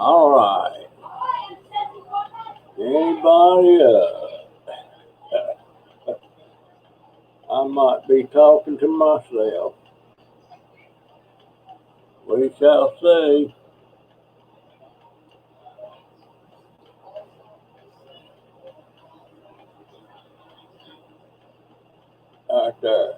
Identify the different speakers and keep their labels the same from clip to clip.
Speaker 1: All right. Anybody I might be talking to myself. We shall see. Right there.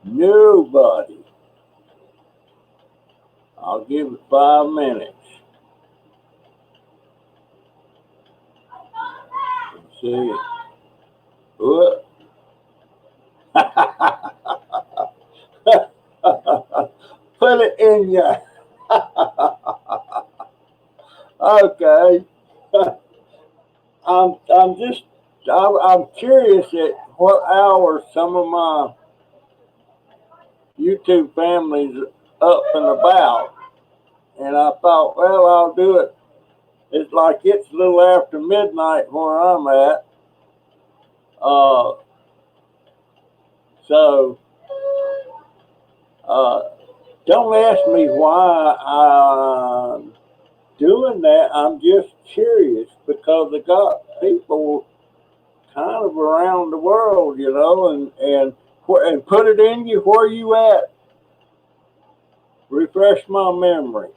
Speaker 1: Nobody. I'll give it 5 minutes. Let's see. What? Put it in ya. Okay. I'm just I'm curious at what hour some of my YouTube families up and about, and I thought, well, I'll do it. It's like it's a little after midnight where I'm at, uh, so uh, don't ask me why I'm doing that. I'm just curious because I got people kind of around the world, and put it in you where you at. Refresh my memory.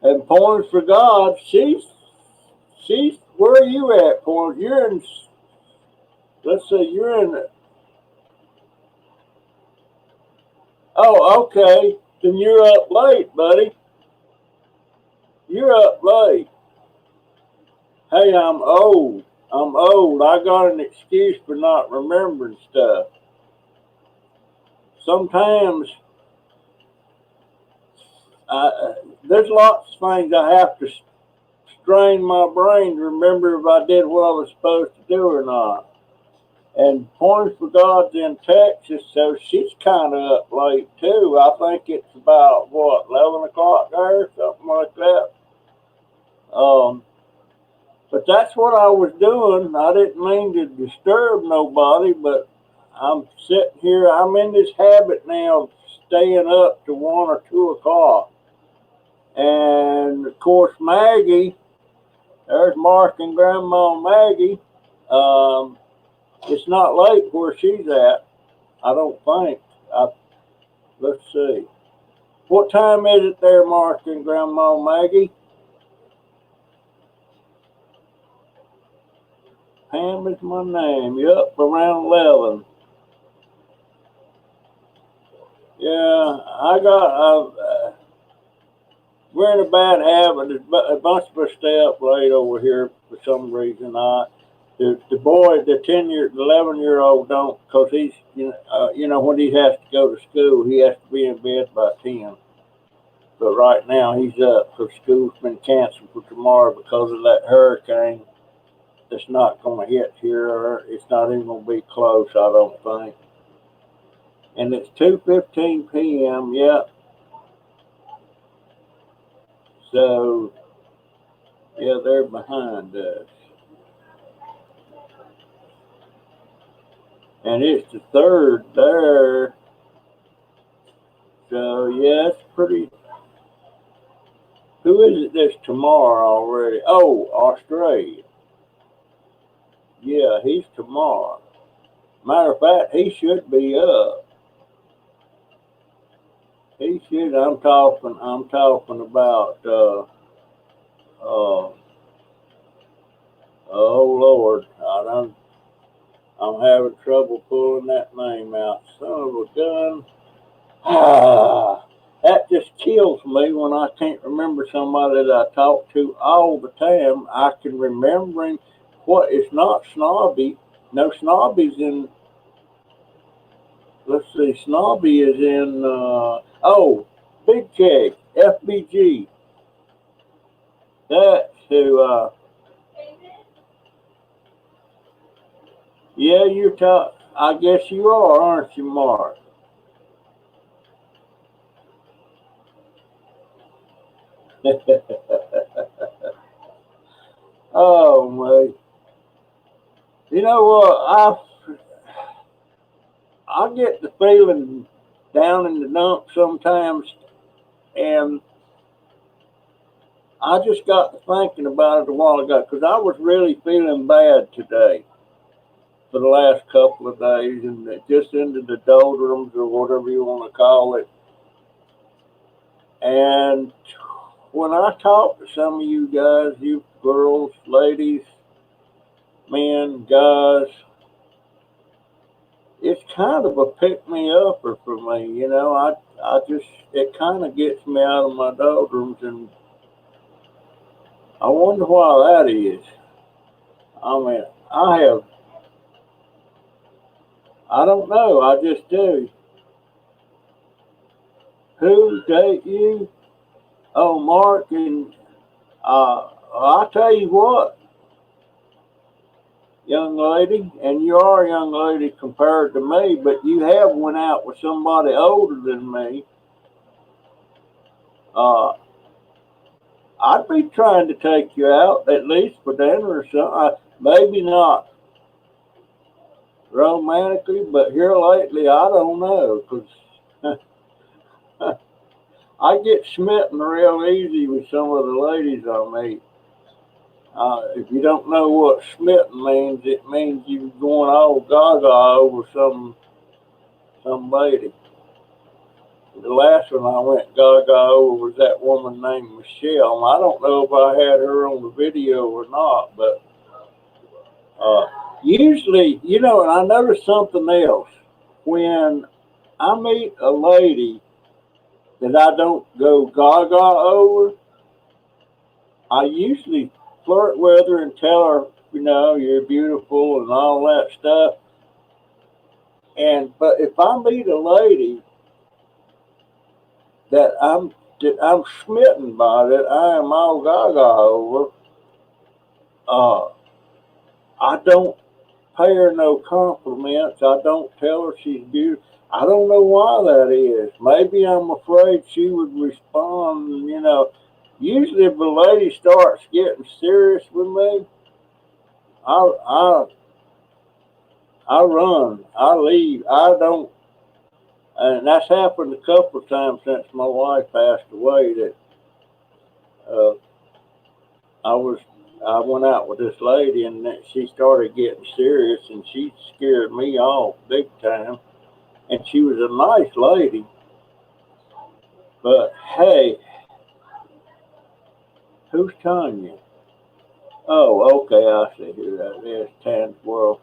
Speaker 1: And Points for God, she's where are you at, Points? You're in. Let's see, you're in. Oh, okay. Then you're up late, buddy. You're up late. Hey, I'm old. I'm old. I got an excuse for not remembering stuff. Sometimes there's lots of things I have to strain my brain to remember if I did what I was supposed to do or not. And Points for God's in Texas, so she's kind of up late too. I think it's about what 11 o'clock there, something like that. Um, but that's what I was doing. I didn't mean to disturb nobody, but I'm sitting here. I'm in this habit now of staying up to 1 or 2 o'clock. And of course, Maggie, there's Mark and Grandma Maggie. Um, it's not late where she's at. I don't think. Let's see. What time is it there, Mark and Grandma Maggie? Pam is my name. Yup, around 11. Yeah, I got. We're in a bad habit. A bunch of us stay up late over here for some reason. The boy, the 10 year, the 11-year-old don't, cause he's when he has to go to school, he has to be in bed by 10. But right now he's up because school's been canceled for tomorrow because of that hurricane. It's not going to hit here, or it's not even going to be close, I don't think. And it's 2:15 p.m. Yep. So yeah, they're behind us, and it's the third there. So yeah, it's pretty. Who is it that's tomorrow already? Oh, Australia. Yeah, he's tomorrow. Matter of fact, he should be up. He should. I'm talking. I'm talking about. Uh, oh Lord, I'm having trouble pulling that name out. Son of a gun. Ah, that just kills me when I can't remember somebody that I talk to all the time. I can remember him. What? It's not Snobby. No, Snobby's in. Let's see. Snobby is in. Big K. FBG. That's who. Yeah, you're tough. I guess you are, aren't you, Mark? Oh, my. You know what? I get the feeling down in the dump sometimes, and I just got to thinking about it a while ago because I was really feeling bad today for the last couple of days, and just into the doldrums or whatever you want to call it. And when I talk to some of you guys, you girls, ladies, men, guys, it's kind of a pick me upper for me. I just, it kind of gets me out of my doldrums, and I wonder why that is. I mean, I don't know, I just do. Who date you? Oh, Mark, and I tell you what, young lady, and you are a young lady compared to me, but you have went out with somebody older than me. Uh, I'd be trying to take you out at least for dinner or something. Maybe not romantically, but here lately, I don't know, because I get smitten real easy with some of the ladies I meet. If you don't know what smitten means, it means you're going all gaga over some lady. The last one I went gaga over was that woman named Michelle. I don't know if I had her on the video or not, but uh, usually, and I noticed something else. When I meet a lady that I don't go gaga over, I usually flirt with her and tell her, you're beautiful and all that stuff. But if I meet a lady that I'm smitten by, that I am all gaga over, uh, I don't pay her no compliments. I don't tell her she's beautiful. I don't know why that is. Maybe I'm afraid she would respond. Usually if a lady starts getting serious with me, I I I run. I leave. I don't. And that's happened a couple of times since my wife passed away. That uh, I was I went out with this lady, and then she started getting serious, and she scared me off big time. And she was a nice lady, but hey, who's Tanya? Oh, okay, I see who that is. Tan's World.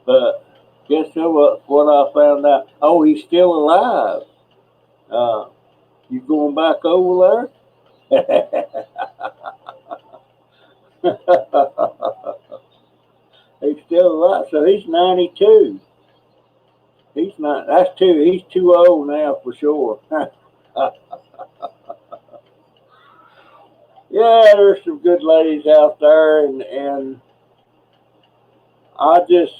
Speaker 1: But guess what I found out? Oh, he's still alive. Uh, you going back over there? He's still alive, so he's 92. He's not. That's too. He's too old now for sure. Yeah, there's some good ladies out there, and I just,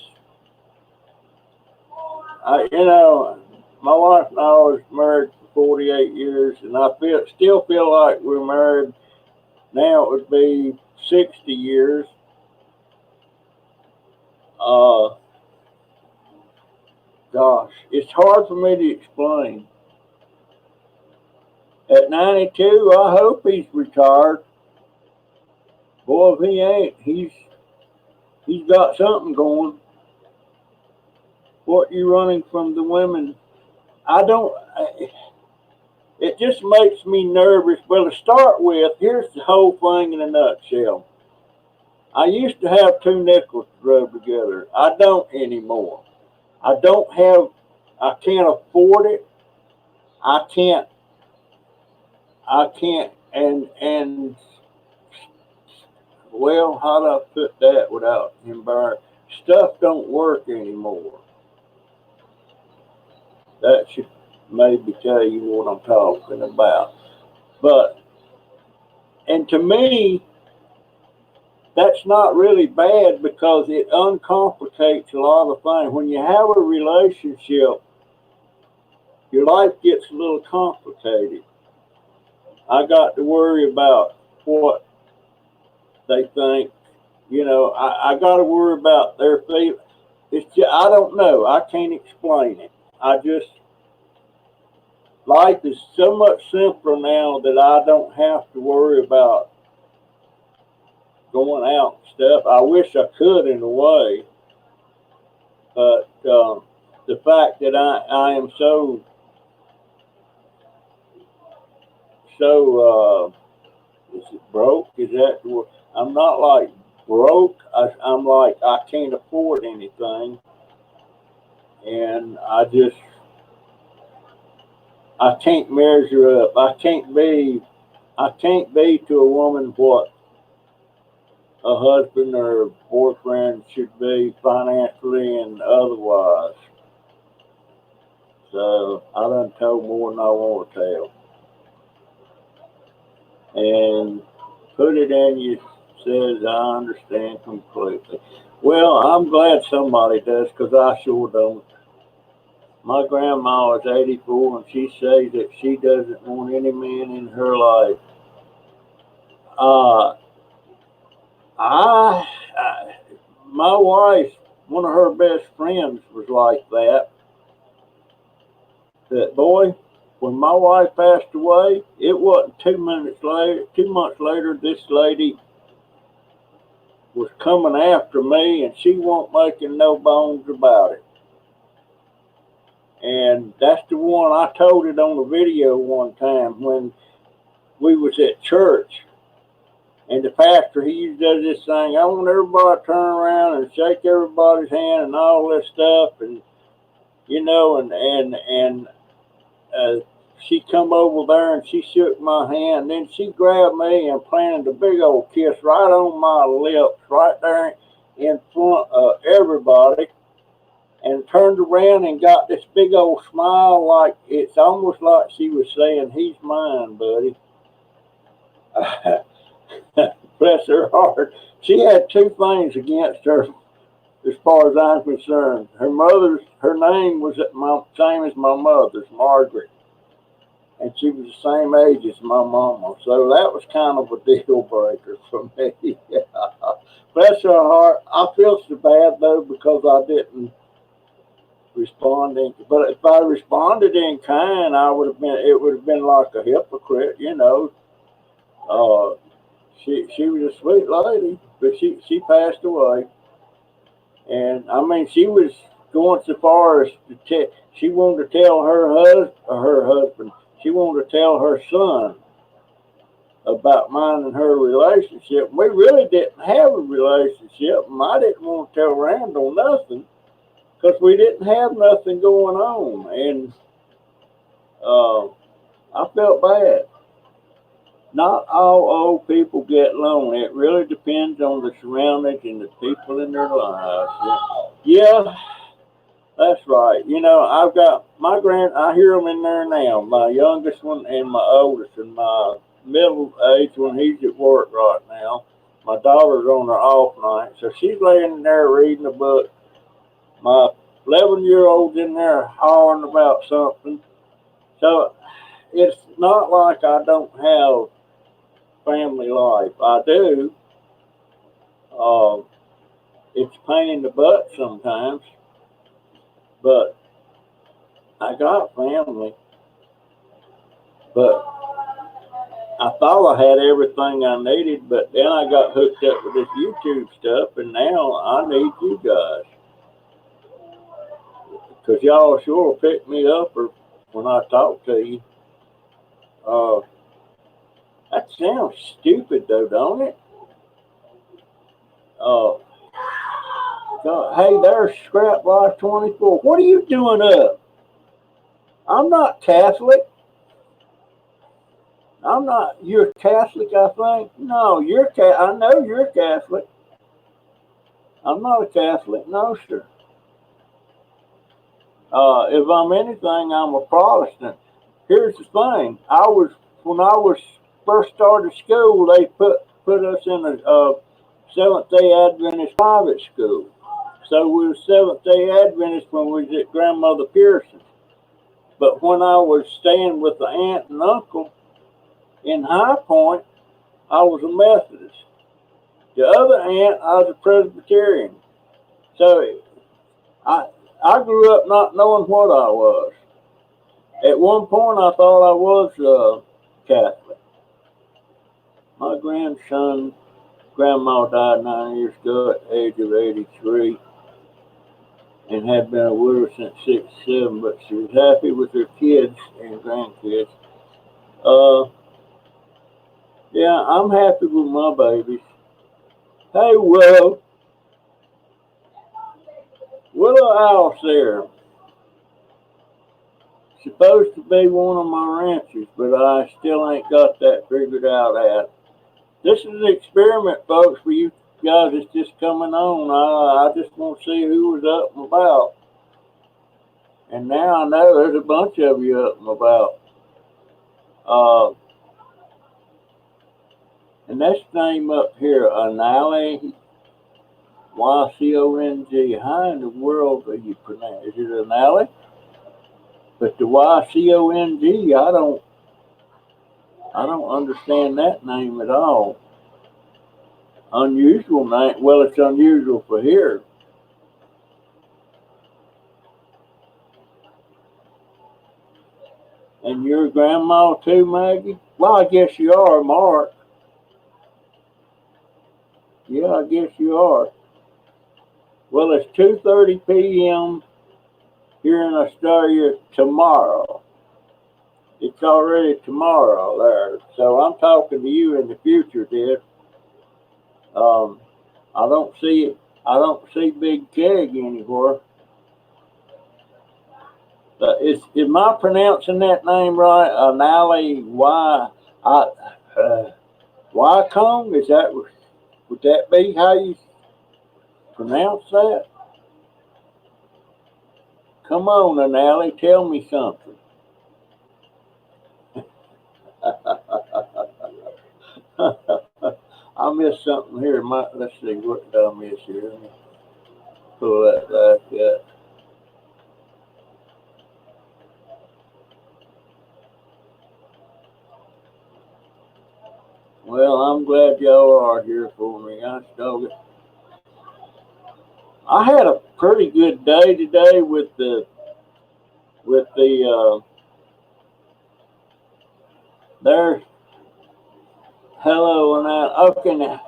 Speaker 1: my wife and I was married for 48 years, and I still feel like we're married. Now it would be 60 years. Uh, Gosh, it's hard for me to explain. At 92, I hope he's retired. Boy, if he ain't, he's got something going. What you running from the women? I don't. It just makes me nervous. Well, to start with, here's the whole thing in a nutshell. I used to have two nickels to rub together. I don't anymore. I don't have. I can't afford it. I can't. I can't. And well, how do I put that without embarrassing? Stuff don't work anymore. That should maybe tell you what I'm talking about. But and to me, that's not really bad because it uncomplicates a lot of things. When you have a relationship, your life gets a little complicated. I got to worry about what they think. You know, I got to worry about their feelings. It's just, I don't know. I can't explain it. I just, life is so much simpler now that I don't have to worry about going out and stuff. I wish I could in a way, but the fact that I am so is it broke? Is that the word? I'm not like broke. I'm like I can't afford anything, and I can't measure up. I can't be to a woman what a husband or a boyfriend should be financially and otherwise. So I done told more than I want to tell. And put it in you says I understand completely. Well, I'm glad somebody does because I sure don't. My grandma is 84 and she says that she doesn't want any man in her life. Uh, I, I my wife, one of her best friends was like that. That boy, when my wife passed away, it wasn't 2 minutes later. 2 months later, this lady was coming after me, and she wasn't making no bones about it. And that's the one I told it on the video one time when we was at church. And the pastor, he does this thing. I want everybody to turn around and shake everybody's hand and all this stuff, and you know, and uh, she come over there and she shook my hand. And then she grabbed me and planted a big old kiss right on my lips, right there in front of everybody, and turned around and got this big old smile, like it's almost like she was saying, "He's mine, buddy." Bless her heart. She had two things against her, as far as I'm concerned. Her name was my same as my mother's, Margaret, and she was the same age as my mama. So that was kind of a deal breaker for me. Bless her heart. I feel so bad though because I didn't respond in, but if I responded in kind, I would have been. It would have been like a hypocrite, you know. Uh, she was a sweet lady, but she passed away, and I mean she was going so far as to she wanted to tell her husband, she wanted to tell her son about mine and her relationship. We really didn't have a relationship, and I didn't want to tell Randall nothing because we didn't have nothing going on, and uh, I felt bad. Not all old people get lonely. It really depends on the surroundings and the people in their lives. Yeah, that's right. You know, I've got I hear them in there now. My youngest one and my oldest, and my middle age one, he's at work right now. My daughter's on her off night, so she's laying in there reading a book. My 11-year-old's in there hollering about something. So it's not like I don't have family life. I do. Uh, it's a pain in the butt sometimes, but I got family. But I thought I had everything I needed, but then I got hooked up with this YouTube stuff, and now I need you guys. Because y'all sure pick me up or when I talk to you. Uh, that sounds stupid, though, don't it? Uh, God, hey, there's Scrap Life 24. What are you doing up? I'm not Catholic. I'm not. You're Catholic, I think. No, I know you're Catholic. I'm not a Catholic, no, sir. If I'm anything, I'm a Protestant. Here's the thing. When I was first started school, they put us in Seventh-day Adventist private school. So we were Seventh-day Adventist when we was at Grandmother Pearson's. But when I was staying with the aunt and uncle in High Point, I was a Methodist. The other aunt, I was a Presbyterian. So I I grew up not knowing what I was. At one point, I thought I was Catholic. My grandma died 9 years ago at the age of 83 and had been a widow since 67, but she was happy with her kids and grandkids. Uh, yeah, I'm happy with my babies. Hey, Willow Alice there. Supposed to be one of my ranchers, but I still ain't got that figured out yet. This is an experiment, folks, for you guys that's just coming on. I just want to see who was up and about. And now I know there's a bunch of you up and about. Uh, and this name up here, Anali, Y-C-O-N-G. How in the world do you pronounce it? Is it Anali? But the Y-C-O-N-G, I don't understand that name at all. Unusual name. Well, it's unusual for here. And your grandma too, Maggie? Well, I guess you are, Mark. Yeah, I guess you are. Well, it's 2:30 p.m. here in Australia tomorrow. It's already tomorrow there. So I'm talking to you in the future, dear. Um, I don't see Big Keg anywhere. Am I pronouncing that name right? Anali Wycombe? Would that be how you pronounce that? Come on, Anali, tell me something. I missed something here. Let's see, what did I miss here? Let me pull that back up. Well, I'm glad y'all are here for me. I had a pretty good day today with the there's hello and that. Okay, now,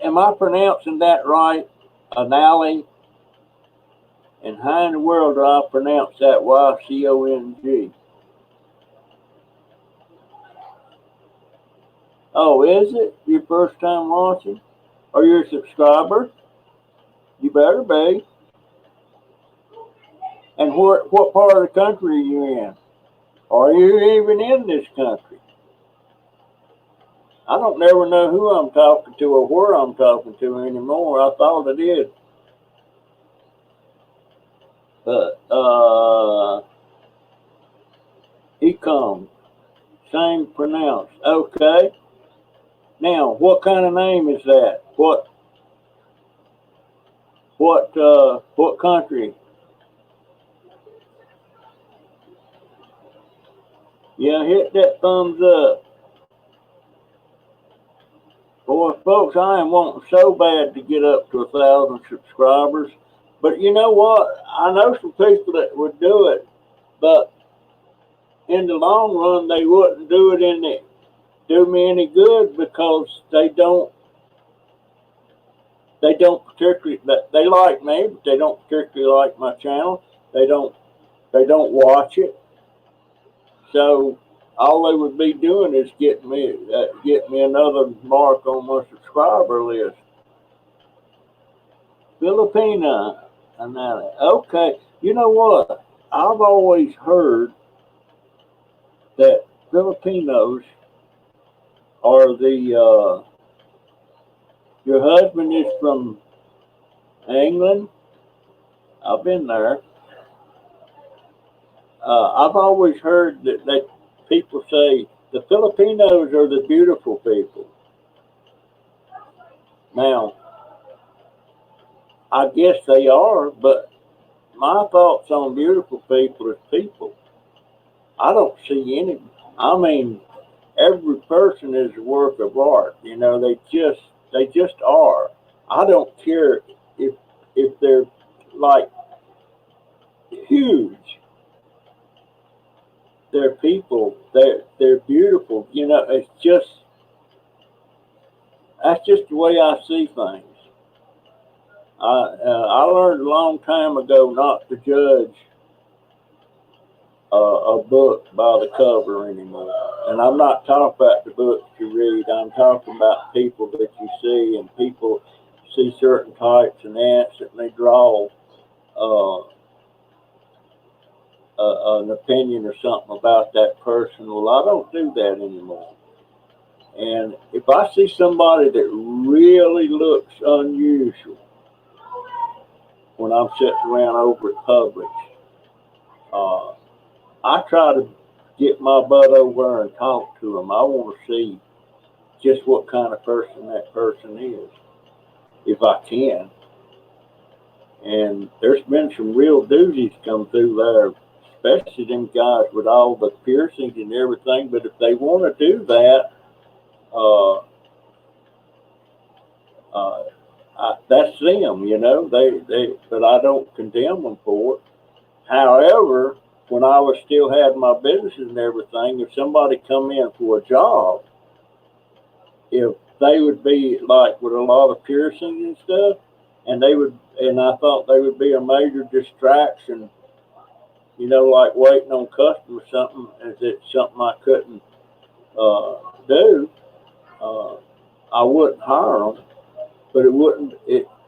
Speaker 1: am I pronouncing that right? Anali? And how in the world do I pronounce that Y-C-O-N-G? Oh, is it your first time watching? Are you a subscriber? You better be. And what part of the country are you in? Are you even in this country? I don't never know who I'm talking to or where I'm talking to anymore. I thought I did. But he comes. Same pronounced. Okay. Now, what kind of name is that? What country? Yeah, hit that thumbs up. Boy, folks, I am wanting so bad to get up to 1,000 subscribers. But you know what? I know some people that would do it, but in the long run, they wouldn't do me any good because they don't particularly they like me, but they don't particularly like my channel. They don't watch it. So all they would be doing is get me another mark on my subscriber list. Filipina, okay. You know what? I've always heard that Filipinos are your husband is from England. I've been there. I've always heard that people say the Filipinos are the beautiful people. Now, I guess they are, but my thoughts on beautiful people is people. I don't see any. I mean, every person is a work of art. You know, they just are. I don't care if they're like huge. They're people. They're beautiful. You know, it's just that's just the way I see things. I learned a long time ago not to judge a book by the cover anymore. And I'm not talking about the books you read. I'm talking about people that you see, and people see certain types and ants, and they draw uh, an opinion or something about that person. Well, I don't do that anymore. And if I see somebody that really looks unusual when I'm sitting around over at Publix, uh, I try to get my butt over there and talk to them. I want to see just what kind of person that person is, if I can. And there's been some real doozies come through there, especially them guys with all the piercings and everything. But if they want to do that, uh, uh, that's them, you know. But I don't condemn them for it. However, when I was still had my business and everything, if somebody come in for a job, if they would be like with a lot of piercings and stuff, and I thought they would be a major distraction, you know, like waiting on customers, something as it's something I couldn't do, uh, I wouldn't hire them. But it wouldn't.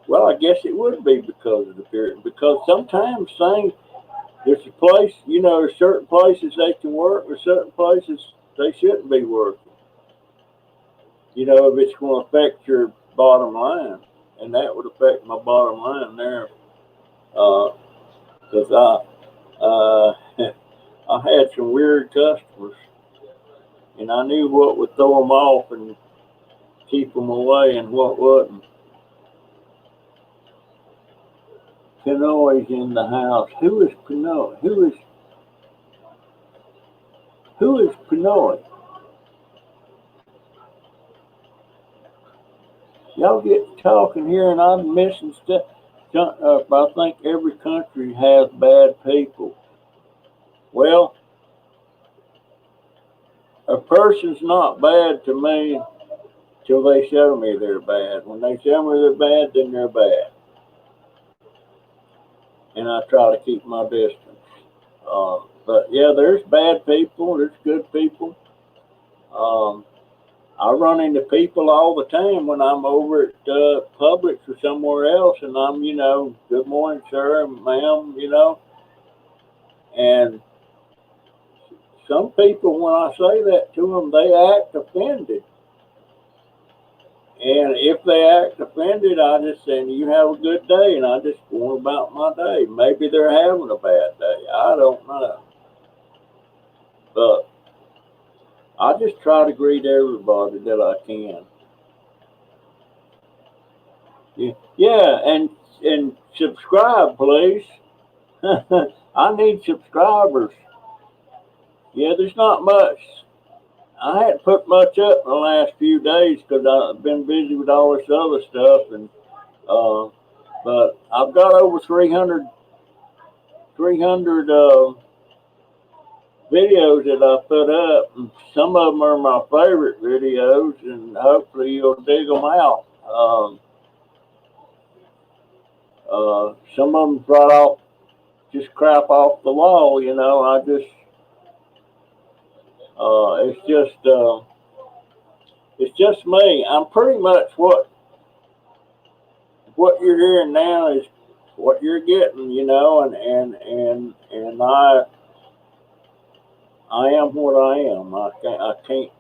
Speaker 1: Well, I guess it would be because of the piercing. Because sometimes things, there's a place, you know, there's certain places they can work, or certain places they shouldn't be working. You know, if it's going to affect your bottom line, and that would affect my bottom line there, because I had some weird customers, and I knew what would throw them off and keep them away, and what wouldn't. Pinoy's in the house. Who is Pinoy? Who is Pinoy? Y'all get talking here, and I'm missing stuff. I think every country has bad people. Well, a person's not bad to me till they show me they're bad. When they show me they're bad, then they're bad. And I try to keep my distance. But yeah, there's bad people, there's good people. Um, I run into people all the time when I'm over at Publix or somewhere else, and I'm, you know, good morning, sir, ma'am, you know. And some people, when I say that to them, they act offended. And if they act offended, I just say, you have a good day, and I just go on about my day. Maybe they're having a bad day. I don't know. But I just try to greet everybody that I can. Yeah, and subscribe, please. I need subscribers. Yeah, there's not much. I hadn't put much up in the last few days because I've been busy with all this other stuff, and but I've got over 300 videos that I put up, and some of them are my favorite videos, and hopefully you'll dig them out. Some of them brought off just crap off the wall, you know. It's just me. I'm pretty much what you're hearing now is what you're getting, you know, and I am what I am. I can't.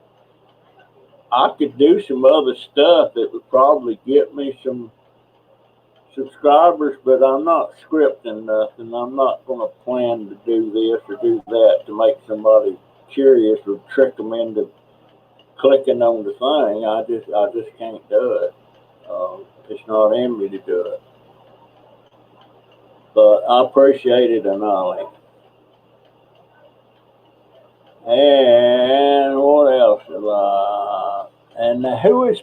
Speaker 1: I could do some other stuff that would probably get me some subscribers, but I'm not scripting nothing. I'm not going to plan to do this or do that to make somebody curious or trick them into clicking on the thing. I just can't do it. It's not in me to do it. But I appreciated the knowledge. And what else have I? And who is,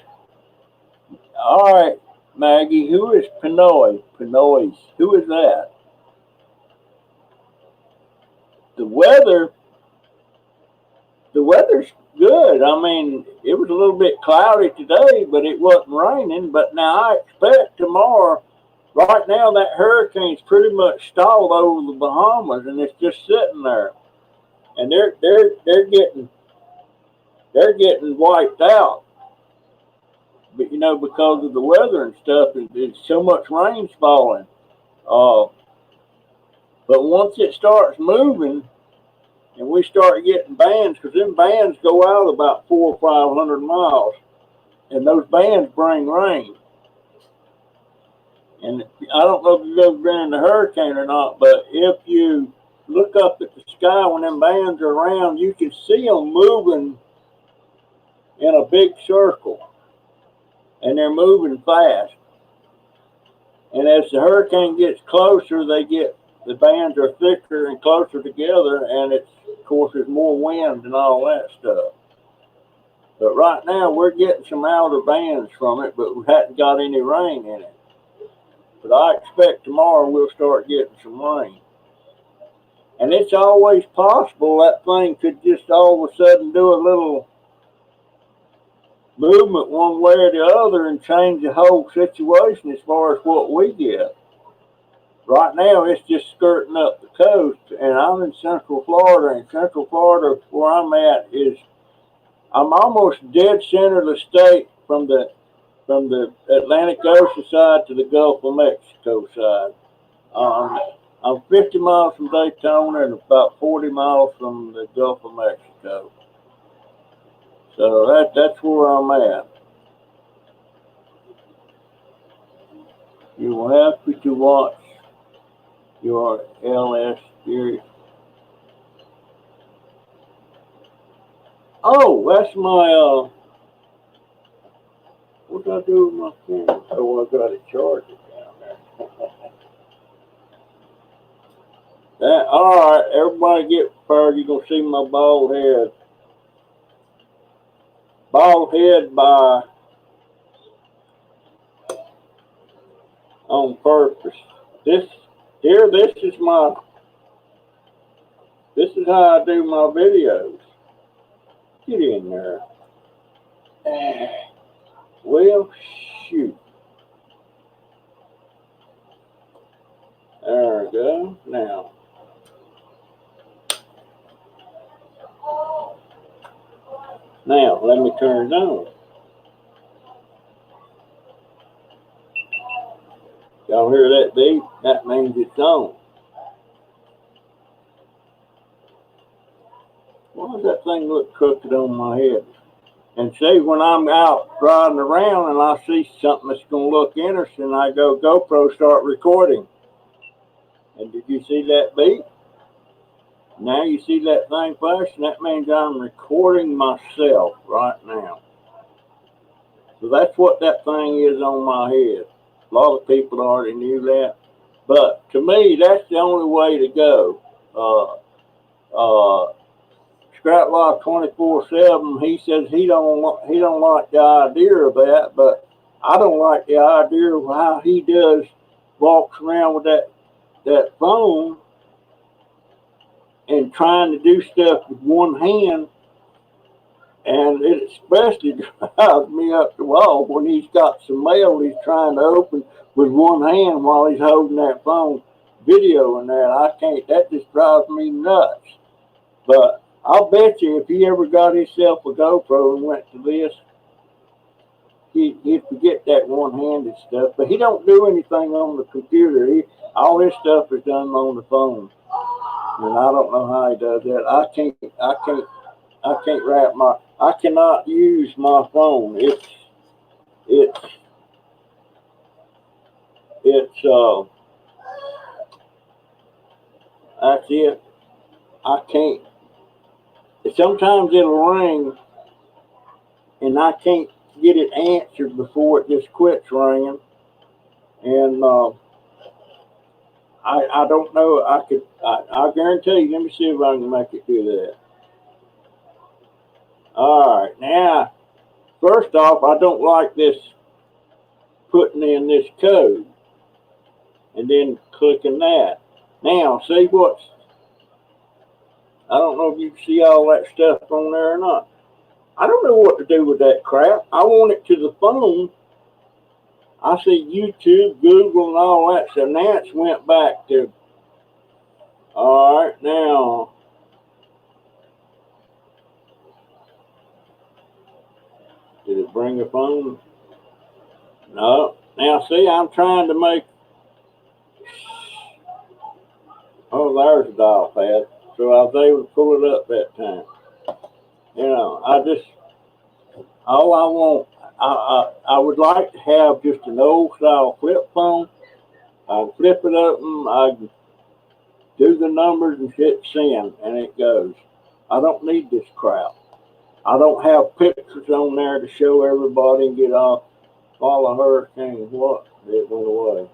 Speaker 1: all right, Maggie, who is Pinoy? Pinoy, who is that? The weather, the weather's good. I mean, it was a little bit cloudy today, but it wasn't raining. But now I expect tomorrow, right now, that hurricane's pretty much stalled over the Bahamas, and it's just sitting there. And they're getting wiped out. But you know, because of the weather and stuff, it's so much rain's falling. Uh, but once it starts moving, and we start getting bands, because them bands go out about 400 or 500 miles, and those bands bring rain. And I don't know if you've ever been in a hurricane or not, but if you look up at the sky when them bands are around, you can see them moving in a big circle, and they're moving fast. And as the hurricane gets closer, the bands are thicker and closer together, and it's, of course, there's more wind and all that stuff. But right now, we're getting some outer bands from it, but we hadn't got any rain in it. But I expect tomorrow we'll start getting some rain. And it's always possible that thing could just all of a sudden do a little movement one way or the other and change the whole situation as far as what we get. Right now, it's just skirting up the coast, and I'm in Central Florida. And Central Florida, where I'm at, I'm almost dead center of the state from the Atlantic Ocean side to the Gulf of Mexico side. I'm 50 miles from Daytona and about 40 miles from the Gulf of Mexico. So that's where I'm at. You will happy to watch your LS series. Oh, that's my what did I do with my camera? Oh, I got it charged down there. That, all right, everybody get prepared. You're gonna see my bald head. Bald head by on purpose. This here, this is how I do my videos. Get in there. Well, shoot. There we go. Now, let me turn it on. Y'all hear that beep? That means it's on. Why does that thing look crooked on my head? And see, when I'm out driving around and I see something that's going to look interesting, I go GoPro, start recording. And did you see that beep? Now you see that thing flashing? That means I'm recording myself right now. So that's what that thing is on my head. A lot of people already knew that. But to me, that's the only way to go. Scraplock 24/7. He says he don't like the idea of that, but I don't like the idea of how he does walks around with that phone and trying to do stuff with one hand, and it especially drives me up the wall when he's got some mail he's trying to open with one hand while he's holding that phone, videoing that. I can't. That just drives me nuts. But I'll bet you if he ever got himself a GoPro and went to this, he'd forget that one-handed stuff. But he don't do anything on the computer. All his stuff is done on the phone, and I don't know how he does that. I cannot use my phone. That's it. I can't. Sometimes it'll ring, and I can't get it answered before it just quits ringing. And I don't know. I guarantee you. Let me see if I can make it do that. All right. Now, first off, I don't like this putting in this code and then clicking that. Now, see what's, I don't know if you can see all that stuff on there or not. I don't know what to do with that crap. I want it to the phone. I see YouTube, Google, and all that. So now it's went back to, all right, now, did it bring the phone? No. Now, see, I'm trying to make, oh, there's a dial pad. So I was able to pull it up that time. You know, all I want, I would like to have just an old style flip phone. I flip it open, I do the numbers and hit send, and it goes. I don't need this crap. I don't have pictures on there to show everybody and get off all the hurricanes. What? It went away.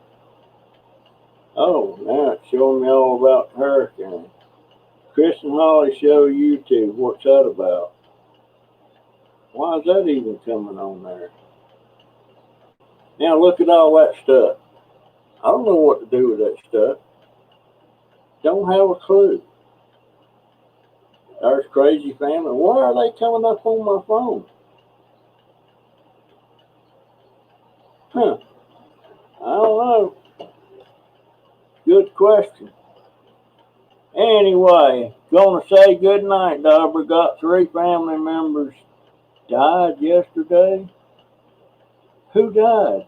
Speaker 1: Oh, now it's showing me all about the hurricane. Chris and Holly show YouTube. What's that about? Why is that even coming on there? Now look at all that stuff. I don't know what to do with that stuff. Don't have a clue. There's Crazy Family. Why are they coming up on my phone? Huh. I don't know. Good question. Anyway, gonna say good night, Dobber. Got 3 family members died yesterday. Who died?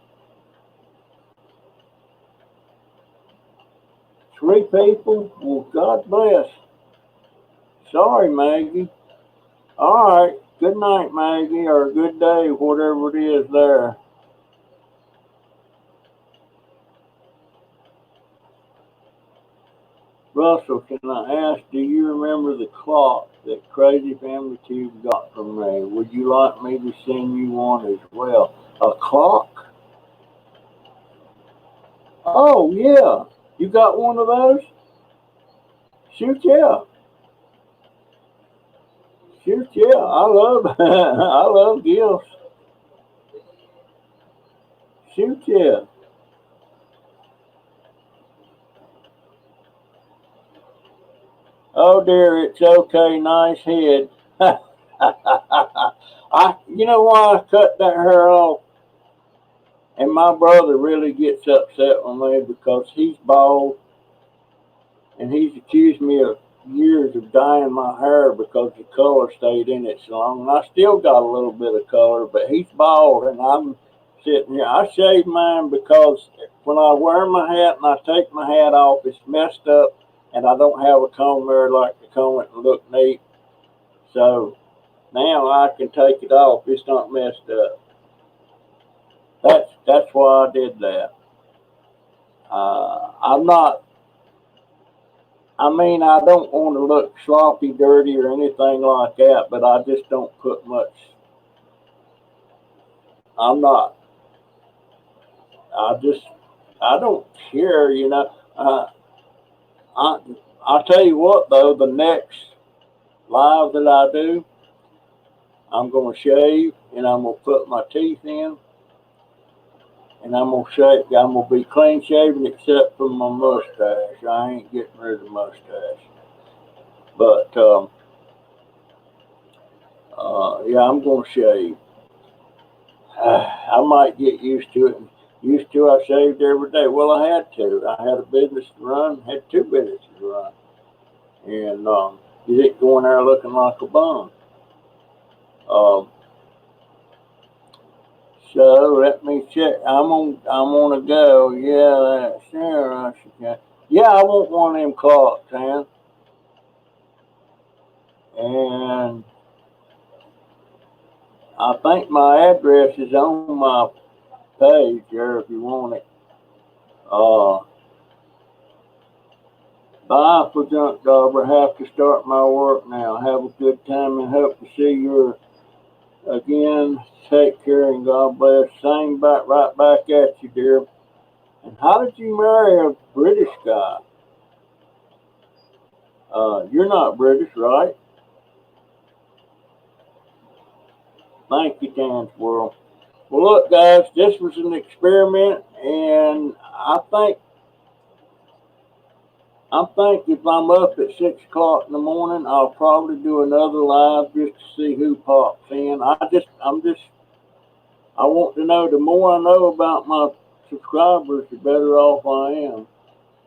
Speaker 1: 3 people? Well, God bless. Sorry, Maggie. All right. Good night, Maggie, or good day, whatever it is there. Russell, can I ask, do you remember the clock that Crazy Family Tube got from me? Would you like me to send you one as well? A clock? Oh, yeah. You got one of those? Shoot, yeah. Shoot, yeah. I love, I love gifts. Shoot, yeah. Oh dear, it's okay. Nice head. You know why I cut that hair off? And my brother really gets upset with me because he's bald and he's accused me of years of dyeing my hair because the color stayed in it so long. And I still got a little bit of color, but he's bald and I'm sitting here. I shave mine because when I wear my hat and I take my hat off, it's messed up and I don't have a comb there like to comb it and look neat. So now I can take it off. It's not messed up. That's why I did that. I'm not. I mean, I don't want to look sloppy, dirty, or anything like that. But I just don't put much. I'm not. I just. I don't care. You know. I. I'll tell you what though. The next live that I do, I'm gonna shave and I'm gonna put my teeth in and I'm gonna shave. I'm gonna be clean shaven except for my mustache. I ain't getting rid of the mustache. But yeah, I'm gonna shave. I might get used to it. Used to, I shaved every day. Well, I had to. I had a business to run. Had 2 businesses to run, and you didn't go in there looking like a bum. Um, so let me check. I'm on a go. Yeah, that's sure. Yeah, I want one of them clocks, man. And I think my address is on my page there if you want it. Uh, Bye for junk dauber. Have to start my work now. Have a good time and hope to see your again, take care and God bless. Same back right back at you, dear. And how did you marry a British guy? You're not British, right? Thank you, Dan's World. Well, look, guys, this was an experiment, and I think if I'm up at 6 o'clock in the morning, I'll probably do another live just to see who pops in. I want to know. The more I know about my subscribers, the better off I am.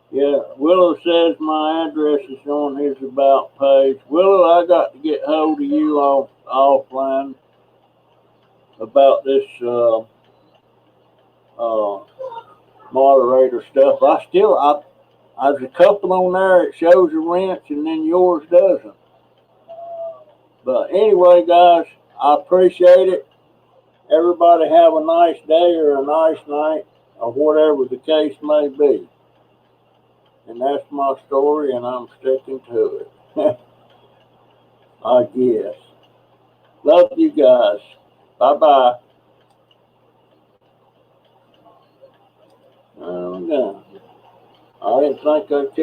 Speaker 1: Yeah, Willow says my address is on his about page. Willow, I got to get hold of you offline about this uh, moderator stuff. There's a couple on there. It shows a wrench, and then yours doesn't. But anyway, guys, I appreciate it. Everybody have a nice day or a nice night or whatever the case may be. And that's my story, and I'm sticking to it. I guess. Love you guys. Bye bye. I'm done. I didn't think I'd catch